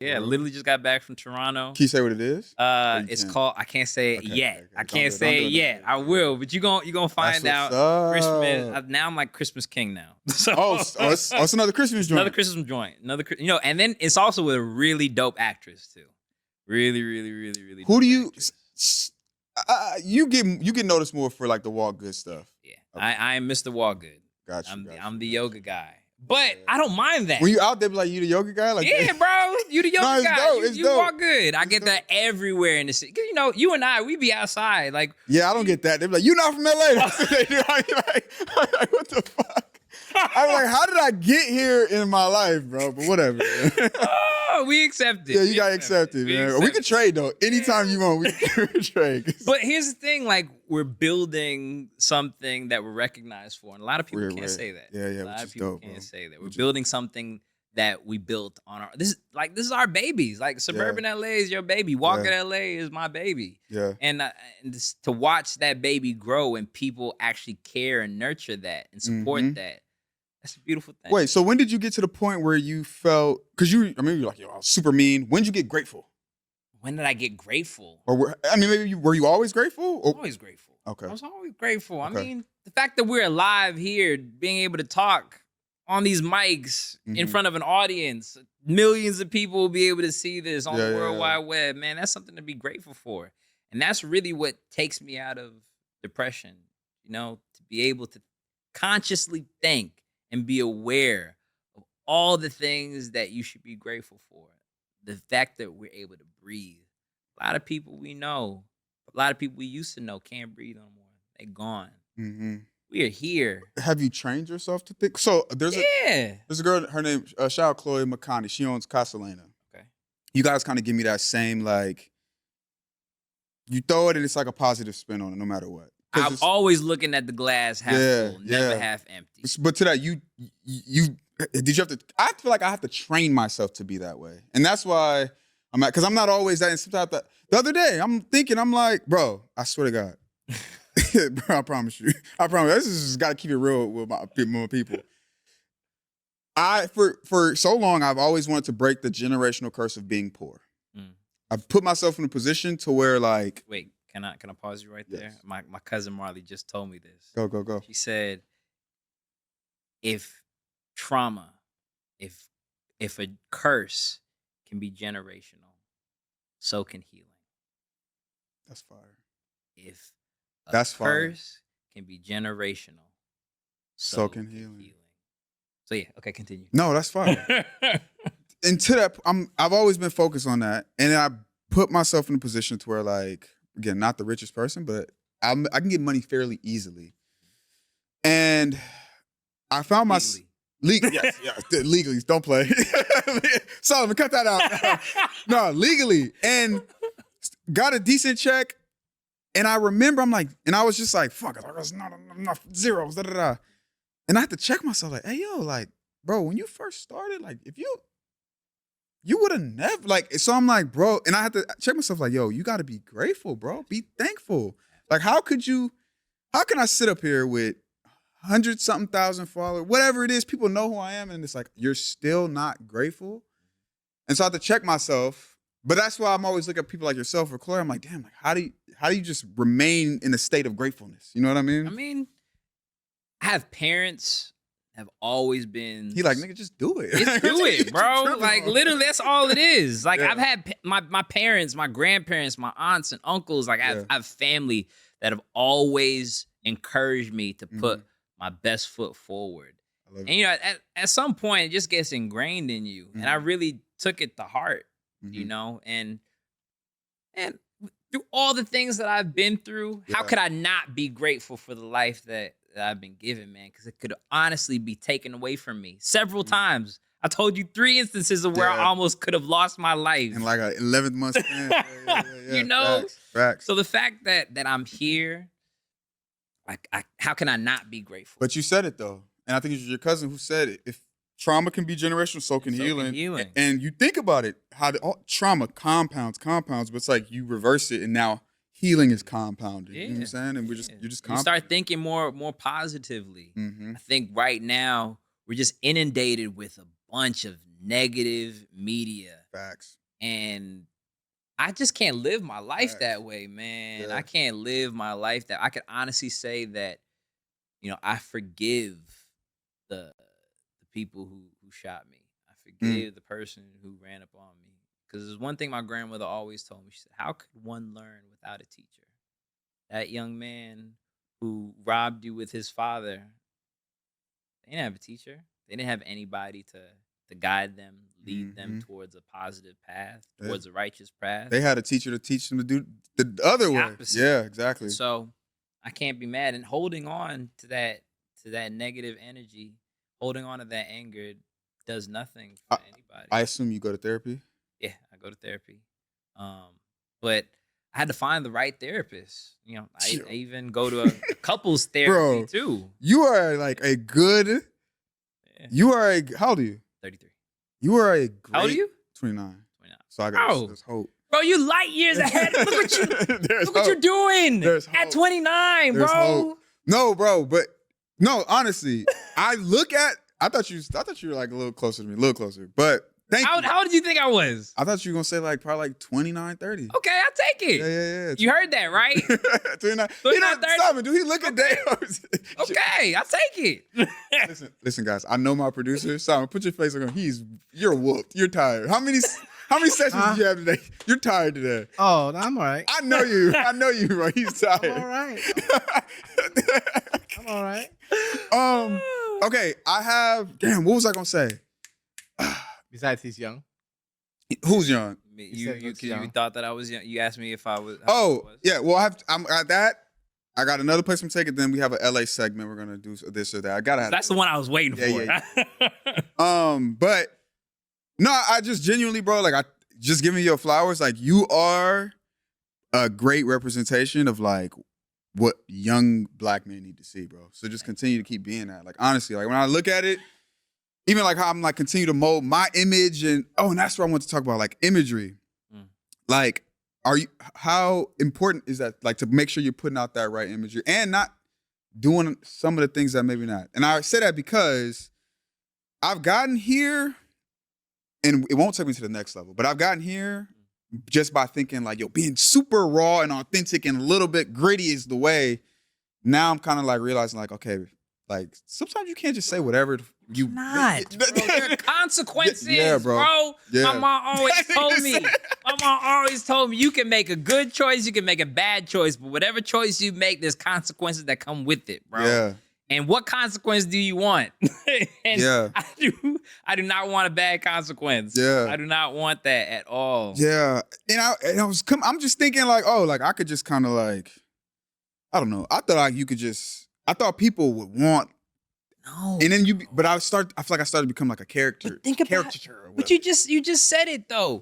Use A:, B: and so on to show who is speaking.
A: Yeah, literally just got back from Toronto.
B: Can you say what it is?
A: It's called. I can't say it yet.
B: Okay.
A: I can't say it yet. I will, but you gonna find out. Christmas. Now I'm like Christmas king now. So
B: it's another Christmas joint.
A: Another Christmas joint. And then it's also with a really dope actress too. Really, really, really, really.
B: Who do you? You get noticed more for like the walk good stuff.
A: Yeah, okay. I am Mr. Walk Good.
B: Gotcha.
A: I'm the yoga guy. But I don't mind that.
B: When you out there, be like, you the yoga guy? Like,
A: yeah, bro. You the yoga guy.
B: Dope.
A: You walk good. I get that everywhere in the city. You know, you and I, we be outside. Like,
B: yeah, I don't get that. They be like, you not from LA. Like, what the fuck? I'm like, how did I get here in my life, bro? But whatever.
A: Oh, we accept it.
B: Yeah, you got accepted, man. We can trade, though. Anytime you want, we can trade.
A: But here's the thing, like, we're building something that we're recognized for. And a lot of people can't say that.
B: Yeah,
A: a lot of people can't say that. We're
B: Which
A: building something that we built on our, this is our babies. Like, suburban LA is your baby. Walking LA is my baby.
B: Yeah.
A: And to watch that baby grow and people actually care and nurture that and support that. That's a beautiful thing.
B: Wait, so when did you get to the point where you felt, because you're like, yo, I was super mean. When did you get grateful?
A: When did I get grateful?
B: Or were you always grateful? Or?
A: Always grateful.
B: Okay.
A: I was always grateful.
B: Okay.
A: I mean, the fact that we're alive here, being able to talk on these mics in front of an audience, millions of people will be able to see this on the World Wide Web, man, that's something to be grateful for. And that's really what takes me out of depression, you know, to be able to consciously think and be aware of all the things that you should be grateful for. The fact that we're able to breathe. A lot of people we know, a lot of people we used to know can't breathe no more. They're gone. We are here.
B: Have you trained yourself to think? So there's a girl, her name, shout out Chloe McConney. She owns Castellana.
A: Okay.
B: You guys kind of give me that same, like, you throw it and it's like a positive spin on it no matter what.
A: I'm always looking at the glass half full, never half empty.
B: But to that, did you have to, I feel like I have to train myself to be that way. And that's why I'm at, because I'm not always that. And sometimes the other day, I'm like, bro, I swear to God. Bro, I promise you. I promise. This is just got to keep it real with my people. For so long, I've always wanted to break the generational curse of being poor. I've put myself in a position to where, like,
A: wait. Can I pause you right there? My cousin Marley just told me this.
B: Go.
A: She said, if trauma, if a curse can be generational, so can healing.
B: That's fire.
A: If a curse can be generational,
B: so can healing.
A: So yeah, okay, continue.
B: No, that's fire. And to that, I've always been focused on that, and I put myself in a position to where, like, again, not the richest person, but I can get money fairly easily. And I found myself legally. Don't play. Solomon, cut that out. No, legally. And got a decent check. And I remember, and I was just like, fuck, there's not enough zeros, da da da. And I had to check myself, like, hey, yo, like, bro, when you first started, like, if you would have never, like, so I'm like, bro, and I had to check myself, like, yo, you got to be grateful, bro. Be thankful. Like, how can I sit up here with 100-something thousand followers, whatever it is, people know who I am, and it's like, you're still not grateful? And so I had to check myself, but that's why I'm always looking at people like yourself or Chloe. I'm like, damn, like, how do you just remain in a state of gratefulness? You know what I mean?
A: I mean, I have parents have always been.
B: He like, nigga, just do it.
A: Just do it, bro. Like, literally, that's all it is. Like, I've had my parents, my grandparents, my aunts and uncles. Like, I have family that have always encouraged me to put my best foot forward. And, you know, at some point, it just gets ingrained in you. And I really took it to heart, you know? And through all the things that I've been through, how could I not be grateful for the life that I've been given, man? Because it could honestly be taken away from me several times. I told you 3 instances of where I almost could have lost my life.
B: In like an 11th month span.
A: You know?
B: Facts.
A: So the fact that I'm here, like, how can I not be grateful?
B: But you said it, though. And I think it was your cousin who said it. If trauma can be generational, so can healing. And you think about it, how trauma compounds, but it's like you reverse it and now healing is compounded. You know what I'm saying? And you're just
A: you start thinking more positively. I think right now we're just inundated with a bunch of negative media
B: Facts.
A: And I just can't live my life
B: Facts.
A: that way, man.
B: Yeah.
A: I can't live my life that I could honestly say that, I forgive the people who shot me. I forgive the person who ran up on me. Because there's one thing my grandmother always told me. She said, how could one learn without a teacher? That young man who robbed you with his father, they didn't have a teacher. They didn't have anybody to guide them, lead them towards a positive path, towards a righteous path.
B: They had a teacher to teach them to do the other way.
A: Opposite.
B: Yeah, exactly.
A: And so I can't be mad. And holding on to that negative energy, holding on to that anger does nothing for anybody.
B: I assume you go to therapy?
A: Yeah, I go to therapy. But I had to find the right therapist. I even go to a couples therapy too.
B: You are like a good. Yeah. How old are you?
A: 33.
B: You are a great.
A: How old are you?
B: 29.
A: 29.
B: So I got there's hope.
A: Bro, you light years ahead. Look what you're doing at 29,
B: There's
A: bro.
B: Hope. No, bro, but no, honestly, I thought you were like a little closer to me, a little closer. But
A: how did you think I was?
B: I thought you were gonna say like probably like 29, 30.
A: Okay, I'll take it.
B: Yeah.
A: You heard that, right?
B: 29.
A: 29, 30.
B: Simon, do he look at day?
A: Okay, I'll take it.
B: Listen, guys. I know my producer. Simon, put your face on him. You're whooped. You're tired. How many sessions did you have today? You're tired today.
C: Oh, I'm all right.
B: I know you, bro. He's tired.
C: I'm all right. I'm all right.
B: Okay, I have. Damn, what was I gonna say?
C: Besides, he's young.
B: Who's young?
A: You thought that I was young. You asked me if I was.
B: Yeah. Well, I'm at that. I got another place I'm taking. Then we have an LA segment. We're gonna do this or that. I gotta have.
A: That's the one I was waiting for.
B: Yeah. But no, I just genuinely, bro. Like, I just giving you your flowers. Like, you are a great representation of like what young black men need to see, bro. So just continue to keep being that. Like, honestly, like when I look at it, even like how I'm like continue to mold my image and that's what I want to talk about, like imagery. Like, how important is that? Like, to make sure you're putting out that right imagery and not doing some of the things that maybe not. And I say that because I've gotten here, and it won't take me to the next level, but I've gotten here just by thinking like, being super raw and authentic and a little bit gritty is the way. Now I'm kind of like realizing like, okay, like sometimes you can't just say whatever you
A: not. Bro, there are consequences,
B: bro. Yeah.
A: My mom always told me you can make a good choice, you can make a bad choice, but whatever choice you make, there's consequences that come with it, bro.
B: Yeah.
A: And what consequence do you want? And I do not want a bad consequence.
B: Yeah.
A: I do not want that at all.
B: Yeah. And I'm just thinking like, I could just kind of like, I don't know. I thought people would want.
A: No.
B: And then I feel like I started to become like a character.
A: But think about
B: caricature.
A: But you just said it though.